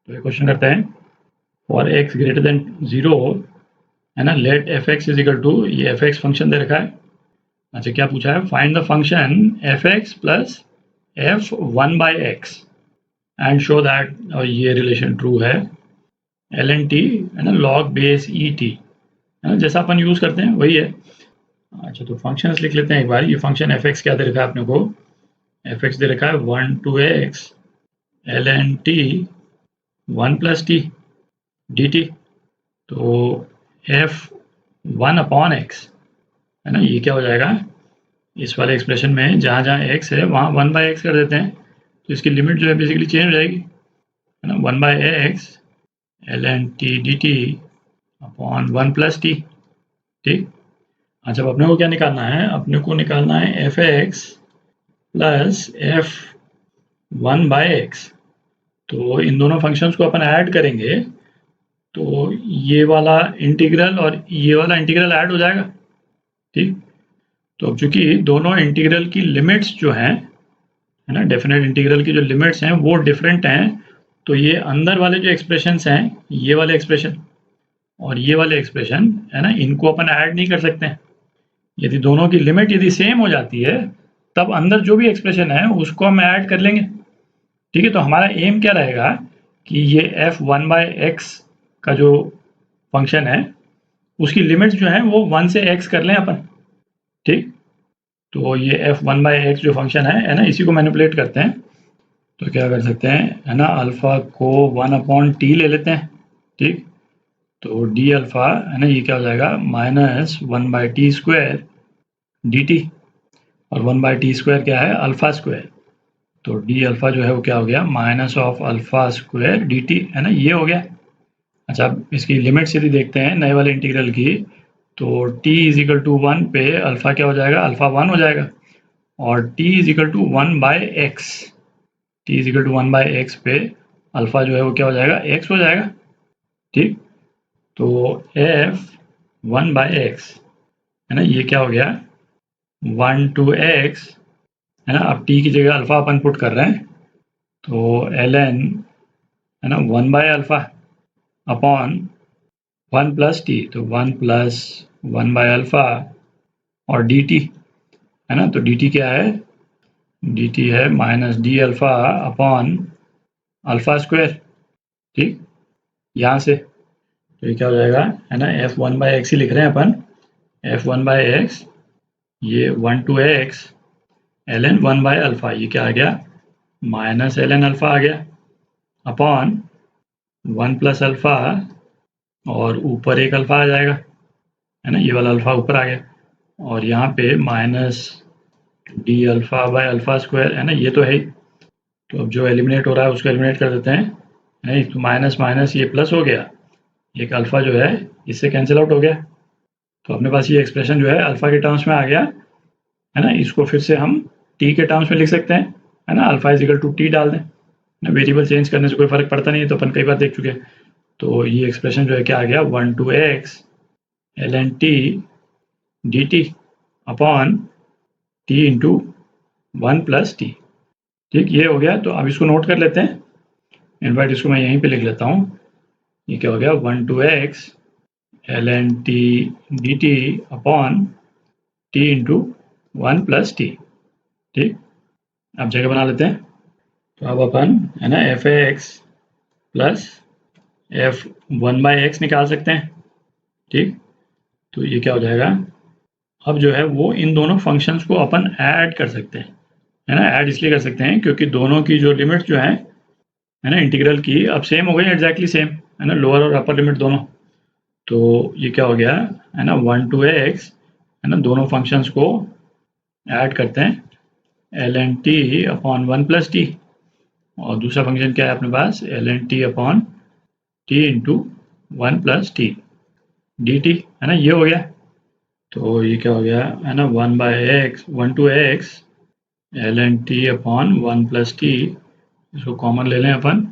तो ये क्वेश्चन करते हैं फॉर एक्स ग्रेटर देन 0 है ना, let f x is equal to, ये एफ एक्स फंक्शन दे रखा है। अच्छा क्या पूछा है, find the function f x plus f one by x and show that, और ये रिलेशन ट्रू है, एल एन टी है ना लॉग बेस ई टी है ना, जैसा अपन यूज करते हैं वही है। अच्छा तो फंक्शंस लिख लेते हैं एक बार। ये फंक्शन एफ एक्स क्या दे रखा है अपने को, एफ एक्स दे रखा है 1 to x l N t 1 plus T D t. तो एफ 1 अपॉन एक्स है ना, ये क्या हो जाएगा, इस वाले एक्सप्रेशन में जहाँ जहाँ एक्स है वहाँ 1 बाई एक्स कर देते हैं, तो इसकी लिमिट जो है बेसिकली चेंज हो जाएगी है ना, 1 by x l N t D t upon 1 plus t. ठीक। अच्छा अब अपने को क्या निकालना है, अपने को निकालना है F x plus F 1 by x. तो इन दोनों फंक्शंस को अपन ऐड करेंगे तो ये वाला इंटीग्रल और ये वाला इंटीग्रल ऐड हो जाएगा। ठीक। तो अब चूंकि दोनों इंटीग्रल की लिमिट्स जो हैं है ना, डेफिनेट इंटीग्रल की जो लिमिट्स हैं वो डिफरेंट हैं, तो ये अंदर वाले जो एक्सप्रेशंस हैं, ये वाले एक्सप्रेशन और ये वाले एक्सप्रेशन है ना, इनको अपन ऐड नहीं कर सकते हैं। यदि दोनों की लिमिट यदि सेम हो जाती है तब अंदर जो भी एक्सप्रेशन है उसको हम ऐड कर लेंगे। ठीक है। तो हमारा एम क्या रहेगा कि ये एफ 1 बाई एक्स का जो फंक्शन है उसकी लिमिट्स जो है वो 1 से x कर लें अपन। ठीक। तो ये एफ 1 बाई एक्स जो फंक्शन है ना, इसी को मैनिपुलेट करते हैं। तो क्या कर सकते हैं है ना, अल्फा को 1 अपॉन टी ले लेते हैं। ठीक। तो डी अल्फा है ना, ये क्या हो जाएगा minus 1 by T square D T, और 1 बाई टी स्क्वायर क्या है अल्फा स्क्वायर। तो डी अल्फा जो है वो क्या हो गया minus of alpha square D T है ना, ये हो गया। अच्छा अब इसकी लिमिट्स यदि देखते हैं नए वाले इंटीग्रल की, तो t इज इक्वल टू 1 पे अल्फा क्या हो जाएगा, अल्फा 1 हो जाएगा, और t is equal to 1 by x, t is equal to 1 by x पे अल्फा जो है वो क्या हो जाएगा x हो जाएगा। ठीक। तो f 1 बाई एक्स है ना, ये क्या हो गया 1 to x है ना। अब t की जगह अल्फा अपन पुट कर रहे हैं, तो ln है ना 1 by alpha upon 1 plus T, तो 1 प्लस 1 बाई अल्फा और डी टी है ना। तो डी टी क्या है, डी टी है minus D alpha upon alpha square. ठीक। यहाँ से तो ये क्या हो जाएगा है ना, एफ 1 बाई एक्स ही लिख रहे हैं अपन, एफ 1 बाई एक्स ये 1 to x l n 1 by alpha, ये क्या आ गया माइनस एल एन अल्फा आ गया अपॉन 1 प्लस अल्फा, और ऊपर एक अल्फा आ जाएगा है ना, ये वाला अल्फा ऊपर आ गया, और यहाँ पे minus D alpha by alpha square है ना, ये तो है ही। तो अब जो एलिमिनेट हो रहा है उसको एलिमिनेट कर देते हैं, नहीं तो माइनस माइनस ये प्लस हो गया, एक अल्फा जो है इससे कैंसिल आउट हो गया। तो अपने पास ये एक्सप्रेशन जो है अल्फा के टर्म्स में आ गया है ना, इसको फिर से हम टी के टर्म्स में लिख सकते हैं है ना, alpha is equal to t डाल दें ना, वेरिएबल चेंज करने से कोई फर्क पड़ता नहीं है, तो अपन कई बार देख चुके हैं। तो ये एक्सप्रेशन जो है क्या आ गया 1 to x l N t D t upon T into 1 plus t. ठीक, ये हो गया। तो अब इसको नोट कर लेते हैं, इनफैक्ट इसको मैं यहीं पे लिख लेता हूँ। ये क्या हो गया 1 to x l N t D t upon T into 1 plus t. ठीक, अब जगह बना लेते हैं। तो अब अपन है ना F x plus F 1 by x निकाल सकते हैं। ठीक, तो ये क्या हो जाएगा, अब जो है वो इन दोनों फंक्शंस को अपन ऐड कर सकते हैं है ना। ऐड इसलिए कर सकते हैं क्योंकि दोनों की जो लिमिट्स जो है ना इंटीग्रल की अब सेम हो गई, एग्जैक्टली सेम है ना, लोअर और अपर लिमिट दोनों। तो ये क्या हो गया है ना 1 to x है ना, दोनों फंक्शंस को ऐड करते हैं L N T upon 1 plus T, और दूसरा फंक्शन क्या है अपने पास L N T upon T into 1 plus T D T है ना, ये हो गया। तो ये क्या हो गया है ना 1 by x 1 to x l N T upon 1 plus t, इसको कॉमन ले लें अपन,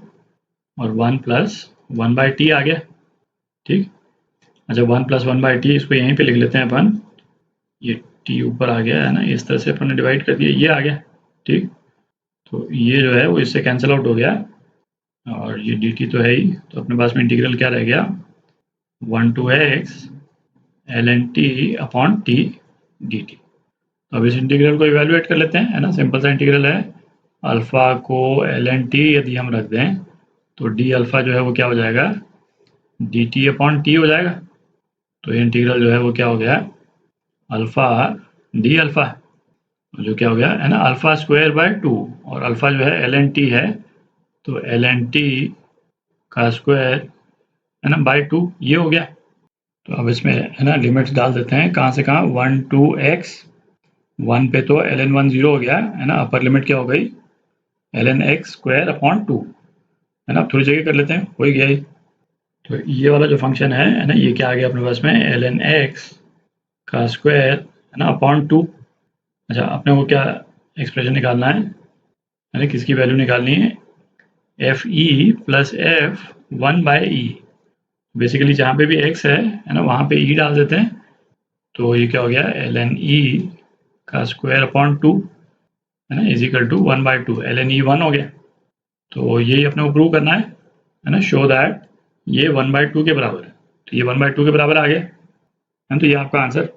और 1 प्लस 1 बाई टी आ गया। ठीक, अच्छा 1 प्लस 1 बाई टी इसको यहीं पे लिख लेते हैं अपन, ये टी ऊपर आ गया है ना, इस तरह से अपन ने डिवाइड कर दिया, ये आ गया। ठीक, तो ये जो है वो इससे कैंसिल आउट हो गया, और ये डी टी तो है ही, तो अपने पास में इंटीग्रल क्या रह गया, 1 to x ln t upon T D t. तो अब इस इंटीग्रल को इवेल्युएट कर लेते हैं, है ना, सिंपल सा इंटीग्रल है। अल्फा को ln t यदि हम रख दें तो डी अल्फा जो है वो क्या हो जाएगा, डी टी अपॉन टी हो जाएगा। तो ये इंटीग्रल जो है वो क्या हो गया, अल्फा डी अल्फा, जो क्या हो गया है ना, अल्फा स्क्वायर बाय 2, और अल्फा जो है ln t है, तो ln t का स्क्वायर है ना बाय 2, ये हो गया। तो अब इसमें है ना लिमिट्स डाल देते हैं, कहाँ से कहाँ, 1 to x, 1 पे तो ln 1 0 हो गया है ना, अपर लिमिट क्या हो गई, ln x स्क्वायर अपॉन 2, है ना, थोड़ी जगह कर लेते हैं, हो ही गया ही। तो ये वाला जो फंक्शन है ना, ये क्या आ गया अपने पास में, ln x का स्क्वायर है ना अपॉन 2। अच्छा, अपने को क्या एक्सप्रेशन निकालना है ना, किसकी वैल्यू निकालनी है, F E plus F 1 by E. Basically जहाँ पे भी x है ना, वहाँ पे e डाल देते हैं। तो ये क्या हो गया, ln e का स्क्वायर अपॉन 2 है ना, is equal to 1 by 2, ln e 1 हो गया। तो यही अपने को प्रूव करना है ना, शो दैट ये 1 बाय 2 के बराबर है। तो ये 1 बाय 2 के बराबर आ गया है, तो ये आपका आंसर